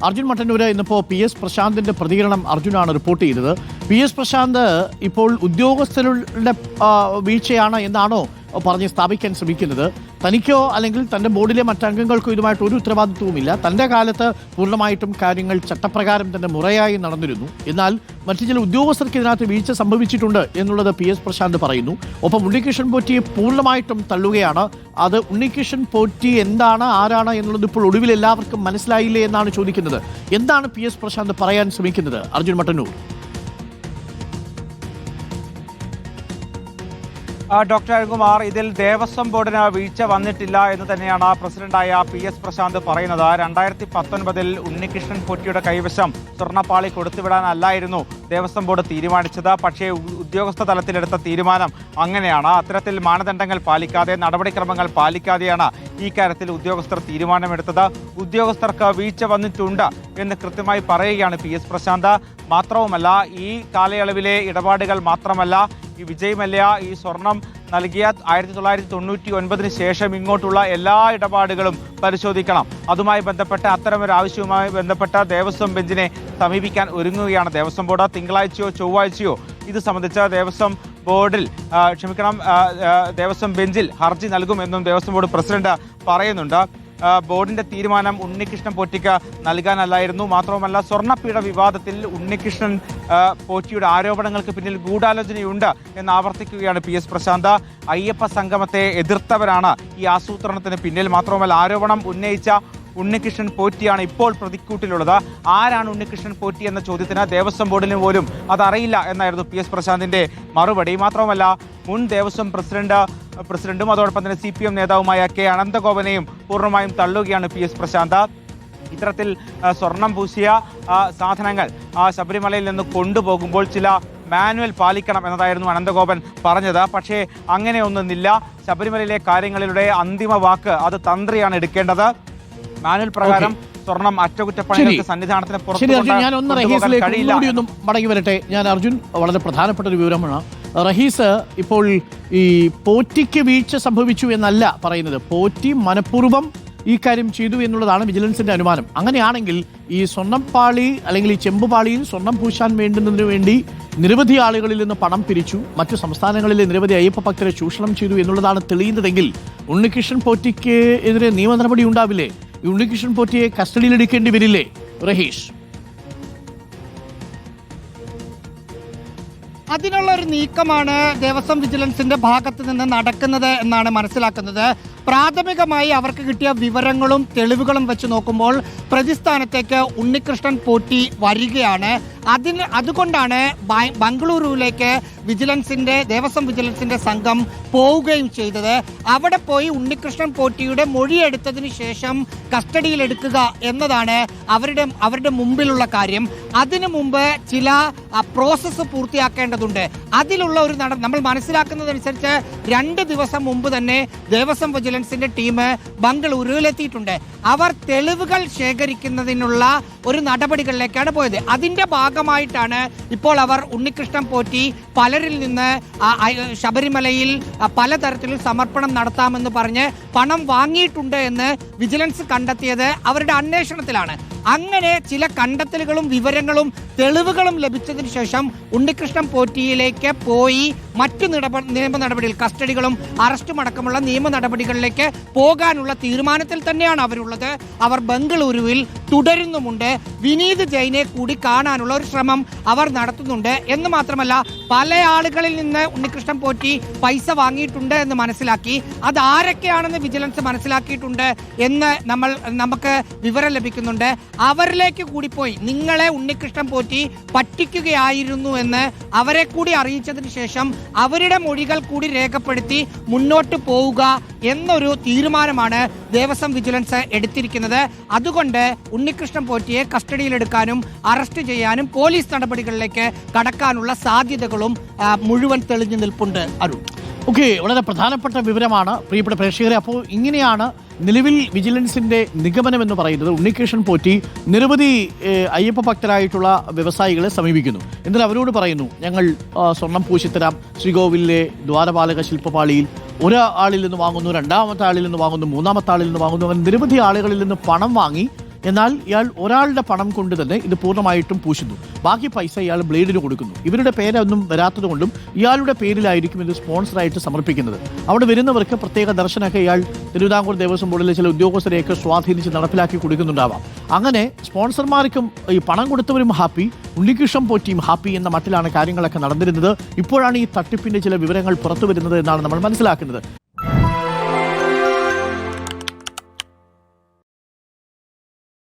അർജുൻ മട്ടന്നൂര് ഇന്നിപ്പോൾ PS പ്രശാന്തിന്റെ പ്രതികരണം അർജുനാണ് report ചെയ്തത്. PS പ്രശാന്ത് ഇപ്പോൾ ഉദ്യോഗസ്ഥരുടെ വീഴ്ചയാണ് എന്നാണോ പറഞ്ഞ് സ്ഥാപിക്കാൻ ശ്രമിക്കുന്നത്? തനിക്കോ അല്ലെങ്കിൽ തൻ്റെ ബോർഡിലെ മറ്റംഗങ്ങൾക്കോ ഇതുമായിട്ട് ഒരു ഉത്തരവാദിത്വവുമില്ല. തൻ്റെ കാലത്ത് പൂർണ്ണമായിട്ടും കാര്യങ്ങൾ ചട്ടപ്രകാരം തന്നെ മുറയായി നടന്നിരുന്നു. എന്നാൽ മറ്റു ചില ഉദ്യോഗസ്ഥർക്ക് ഇതിനകത്ത് വീഴ്ച സംഭവിച്ചിട്ടുണ്ട് എന്നുള്ളത് PS പ്രശാന്ത് പറയുന്നു. ഒപ്പം ഉണ്ണികൃഷ്ണൻ പോറ്റിയെ പൂർണ്ണമായിട്ടും തള്ളുകയാണ്. അത് ഉണ്ണികൃഷ്ണൻ പോറ്റി എന്താണ്, ആരാണ് എന്നുള്ളത് ഇപ്പോൾ ഒടുവിൽ എല്ലാവർക്കും മനസ്സിലായില്ലേ എന്നാണ് ചോദിക്കുന്നത്. എന്താണ് PS പ്രശാന്ത് പറയാൻ ശ്രമിക്കുന്നത്? അർജുൻ മട്ടന്നൂർ. ഡോക്ടർ അരുൺകുമാർ, ഇതിൽ ദേവസ്വം ബോർഡിന് വീഴ്ച വന്നിട്ടില്ല എന്ന് തന്നെയാണ് പ്രസിഡന്റായ PS പ്രശാന്ത് പറയുന്നത്. 2019 ഉണ്ണികൃഷ്ണൻ പോറ്റിയുടെ കൈവശം സ്വർണ്ണപ്പാളി കൊടുത്തുവിടാനല്ലായിരുന്നു ദേവസ്വം ബോർഡ് തീരുമാനിച്ചത്. പക്ഷേ ഉദ്യോഗസ്ഥ തലത്തിലെടുത്ത തീരുമാനം അങ്ങനെയാണ്. അത്തരത്തിൽ മാനദണ്ഡങ്ങൾ പാലിക്കാതെ, നടപടിക്രമങ്ങൾ പാലിക്കാതെയാണ് ഈ കാര്യത്തിൽ ഉദ്യോഗസ്ഥർ തീരുമാനമെടുത്തത്. ഉദ്യോഗസ്ഥർക്ക് വീഴ്ച വന്നിട്ടുണ്ട് എന്ന് കൃത്യമായി പറയുകയാണ് PS പ്രശാന്ത്. മാത്രവുമല്ല, ഈ കാലയളവിലെ ഇടപാടുകൾ മാത്രമല്ല, ഈ വിജയ് മല്യ ഈ സ്വർണം നൽകിയ 1999 ശേഷം ഇങ്ങോട്ടുള്ള എല്ലാ ഇടപാടുകളും പരിശോധിക്കണം. അതുമായി ബന്ധപ്പെട്ട അത്തരമൊരു ആവശ്യവുമായി ബന്ധപ്പെട്ട ദേവസ്വം ബെഞ്ചിനെ സമീപിക്കാൻ ഒരുങ്ങുകയാണ് ദേവസ്വം ബോർഡ്. തിങ്കളാഴ്ചയോ ചൊവ്വാഴ്ചയോ ഇത് സംബന്ധിച്ച ദേവസ്വം ബോർഡിൽ ദേവസ്വം ബെഞ്ചിൽ ഹർജി നൽകുമെന്നും ദേവസ്വം ബോർഡ് പ്രസിഡന്റ് പറയുന്നുണ്ട്. ബോർഡിന്റെ തീരുമാനം ഉണ്ണികൃഷ്ണൻ പോറ്റിക്ക് നൽകാനല്ലായിരുന്നു. മാത്രവുമല്ല, സ്വർണ്ണപ്പീഡ വിവാദത്തിൽ ഉണ്ണികൃഷ്ണൻ പോറ്റിയുടെ ആരോപണങ്ങൾക്ക് പിന്നിൽ ഗൂഢാലോചനയുണ്ട് എന്ന് ആവർത്തിക്കുകയാണ് PS പ്രശാന്ത്. അയ്യപ്പ സംഗമത്തെ എതിർത്തവരാണ് ഈ ആസൂത്രണത്തിന് പിന്നിൽ. മാത്രവുമല്ല, ആരോപണം ഉന്നയിച്ച ഉണ്ണികൃഷ്ണൻ പോറ്റിയാണ് ഇപ്പോൾ പ്രതിക്കൂട്ടിലുള്ളത്. ആരാണ് ഉണ്ണികൃഷ്ണൻ പോറ്റി എന്ന ചോദ്യത്തിന് ദേവസ്വം ബോർഡിന് പോലും അതറിയില്ല എന്നായിരുന്നു PS പ്രശാന്തിന്റെ മറുപടി. മാത്രവുമല്ല, മുൻ ദേവസ്വം പ്രസിഡന്റും അതോടൊപ്പം തന്നെ CPM നേതാവുമായ K അനന്തഗോപനെയും പൂർണ്ണമായും തള്ളുകയാണ് PS പ്രശാന്ത്. ഇത്തരത്തിൽ സ്വർണം പൂശിയ സാധനങ്ങൾ ശബരിമലയിൽ നിന്ന് കൊണ്ടുപോകുമ്പോൾ ചില മാനുവൽ പാലിക്കണം എന്നതായിരുന്നു അനന്തഗോപൻ പറഞ്ഞത്. പക്ഷേ അങ്ങനെയൊന്നുമില്ല. ശബരിമലയിലെ കാര്യങ്ങളിലൂടെ അന്തിമ വാക്ക് അത് തന്ത്രിയാണ് എടുക്കേണ്ടത്. മാനുവൽ പ്രകാരം സ്വർണം അറ്റകുറ്റപ്പണികൾക്ക് സന്നിധാനത്തിന് പുറത്ത് മടങ്ങി വരട്ടെ. ഞാൻ അർജുൻ, വളരെ പ്രധാനപ്പെട്ട ഒരു വിവരമാണ്. റഹീസ് ഇപ്പോൾ ഈ പോറ്റിക്ക് വീഴ്ച സംഭവിച്ചു എന്നല്ല പറയുന്നത്. പോറ്റി മനഃപൂർവ്വം ഈ കാര്യം ചെയ്തു എന്നുള്ളതാണ് വിജിലൻസിന്റെ അനുമാനം. അങ്ങനെയാണെങ്കിൽ ഈ സ്വർണ്ണപ്പാളി അല്ലെങ്കിൽ ഈ ചെമ്പുപാളിയിൽ സ്വർണം പൂശാൻ വേണ്ടുന്നതിന് വേണ്ടി നിരവധി ആളുകളിൽ നിന്ന് പണം പിരിച്ചു, മറ്റു സംസ്ഥാനങ്ങളിലെ നിരവധി അയ്യപ്പ ഭക്തരെ ചൂഷണം ചെയ്തു എന്നുള്ളതാണ് തെളിയുന്നതെങ്കിൽ ഉണ്ണികൃഷ്ണൻ പോറ്റിക്ക് എതിരെ നിയമ നടപടി ഉണ്ടാവില്ലേ? ഉണ്ണികൃഷ്ണൻ പോറ്റിയെ കസ്റ്റഡിയിലെടുക്കേണ്ടി വരില്ലേ റഹീഷ്? അതിനുള്ള ഒരു നീക്കമാണ് ദേവസ്വം വിജിലൻസിന്റെ ഭാഗത്ത് നിന്ന് നടക്കുന്നത് എന്നാണ് മനസ്സിലാക്കുന്നത്. പ്രാഥമികമായി അവർക്ക് കിട്ടിയ വിവരങ്ങളും തെളിവുകളും വെച്ച് നോക്കുമ്പോൾ പ്രതിസ്ഥാനത്തേക്ക് ഉണ്ണികൃഷ്ണൻ പോറ്റി വരികയാണ്. അതുകൊണ്ടാണ് ബംഗളൂരുവിലേക്ക് ദേവസ്വം വിജിലൻസിന്റെ സംഘം പോവുകയും ചെയ്തത്. അവിടെ പോയി ഉണ്ണികൃഷ്ണൻ പോറ്റിയുടെ മൊഴിയെടുത്തതിന് ശേഷം കസ്റ്റഡിയിലെടുക്കുക എന്നതാണ് അവരുടെ മുമ്പിലുള്ള കാര്യം. അതിനു മുമ്പ് ചില പ്രോസസ്സ് പൂർത്തിയാക്കേണ്ടതുണ്ട്. അതിലുള്ള ഒരു നമ്മൾ മനസ്സിലാക്കുന്നതനുസരിച്ച് 2 ദിവസം മുമ്പ് തന്നെ ദേവസ്വം വിജിലൻസിന്റെ ടീം ബംഗളൂരുവിലെത്തിയിട്ടുണ്ട്. അവർ തെളിവുകൾ ശേഖരിക്കുന്നതിനുള്ള ഒരു നടപടികളിലേക്കാണ് പോയത്. അതിന്റെ ഭാഗമായിട്ടാണ് ഇപ്പോൾ അവർ ഉണ്ണികൃഷ്ണൻ പോറ്റി പലരിൽ നിന്ന് ശബരിമലയിൽ പലതരത്തിലും സമർപ്പണം നടത്താമെന്ന് പറഞ്ഞ് പണം വാങ്ങിയിട്ടുണ്ട് എന്ന് വിജിലൻസ് കണ്ടെത്തിയത് അവരുടെ അന്വേഷണത്തിലാണ്. അങ്ങനെ ചില കണ്ടെത്തലുകളും വിവരങ്ങളും തെളിവുകളും ലഭിച്ചതിന് ശേഷം ഉണ്ണികൃഷ്ണൻ പോറ്റിയിലേക്ക് പോയി മറ്റു നിയമ നടപടികൾ, കസ്റ്റഡികളും അറസ്റ്റും അടക്കമുള്ള നിയമ നടപടികളിലേക്ക് പോകാനുള്ള തീരുമാനത്തിൽ തന്നെയാണ് അവരുള്ളത്. അവർ ബംഗളൂരുവിൽ തുടരുന്നുമുണ്ട്. വിനീത് ജെയിനെ കൂടി കാണാനുള്ള ഒരു ശ്രമം അവർ നടത്തുന്നുണ്ട്. എന്ന് മാത്രമല്ല, പല ആളുകളിൽ നിന്ന് ഉണ്ണികൃഷ്ണൻ പോറ്റി പൈസ വാങ്ങിയിട്ടുണ്ട് എന്ന് മനസ്സിലാക്കി. അത് ആരൊക്കെയാണെന്ന് വിജിലൻസ് മനസ്സിലാക്കിയിട്ടുണ്ട് എന്ന് നമുക്ക് വിവരം ലഭിക്കുന്നുണ്ട്. അവരിലേക്ക് കൂടി പോയി നിങ്ങളെ ഉണ്ണികൃഷ്ണൻ പോറ്റി പറ്റിക്കുകയായിരുന്നു എന്ന് അവരെ കൂടി അറിയിച്ചതിന് ശേഷം അവരുടെ മൊഴികൾ കൂടി രേഖപ്പെടുത്തി മുന്നോട്ട് പോവുക എന്നൊരു തീരുമാനമാണ് ദേവസ്വം വിജിലൻസ് എടുത്തിരിക്കുന്നത്. അതുകൊണ്ട് ഉണ്ണികൃഷ്ണൻ പോറ്റിയെ കസ്റ്റഡിയിലെടുക്കാനും അറസ്റ്റ് ചെയ്യാനും പോലീസ് നടപടികളിലേക്ക് കടക്കാനുള്ള സാധ്യതകളും മുഴുവൻ തെളിഞ്ഞു നിൽപ്പുണ്ട്. അരുൺ, ഓക്കെ, വളരെ പ്രധാനപ്പെട്ട വിവരമാണ് പ്രിയപ്പെട്ട പ്രേക്ഷകരെ. അപ്പോൾ ഇങ്ങനെയാണ് നിലവിൽ വിജിലൻസിന്റെ നിഗമനം എന്ന് പറയുന്നത്. ഉണ്ണികൃഷ്ണൻ പോറ്റി നിരവധി അയ്യപ്പ ഭക്തരായിട്ടുള്ള വ്യവസായികളെ സമീപിക്കുന്നു. എന്നാൽ അവരോട് പറയുന്നു, ഞങ്ങൾ സ്വർണം പൂശിത്തരാം. ശ്രീകോവിലിലെ ദ്വാരപാലക ശില്പപാളിയിൽ ഒരാളിൽ നിന്ന് വാങ്ങുന്നു, രണ്ടാമത്തെ ആളിൽ നിന്ന് വാങ്ങുന്നു, മൂന്നാമത്തെ ആളിൽ നിന്ന് വാങ്ങുന്നു. അവൻ നിരവധി ആളുകളിൽ നിന്ന് പണം വാങ്ങി എന്നാൽ ഇയാൾ ഒരാളുടെ പണം കൊണ്ട് തന്നെ ഇത് പൂർണ്ണമായിട്ടും പൂശുന്നു. ബാക്കി പൈസ ഇയാൾ ബ്ലേഡിന് കൊടുക്കുന്നു. ഇവരുടെ പേരൊന്നും വരാത്തത് കൊണ്ടും ഇയാളുടെ പേരിലായിരിക്കും ഇത് സ്പോൺസറായിട്ട് സമർപ്പിക്കുന്നത്. അവിടെ വരുന്നവർക്ക് പ്രത്യേക ദർശനമൊക്കെ ഇയാൾ തിരുവിതാംകൂർ ദേവസ്വം ബോർഡിലെ ചില ഉദ്യോഗസ്ഥരെയൊക്കെ സ്വാധീനിച്ച് നടപ്പിലാക്കി കൊടുക്കുന്നുണ്ടാവാം. അങ്ങനെ സ്പോൺസർമാർക്കും ഈ പണം കൊടുത്തവരും ഹാപ്പി, ഉണ്ണികൃഷ്ണൻ പോറ്റിയും ഹാപ്പി എന്ന മട്ടിലാണ് കാര്യങ്ങളൊക്കെ നടന്നിരുന്നത്. ഇപ്പോഴാണ് ഈ തട്ടിപ്പിന്റെ ചില വിവരങ്ങൾ പുറത്തു വരുന്നത് എന്നാണ് നമ്മൾ മനസ്സിലാക്കുന്നത്.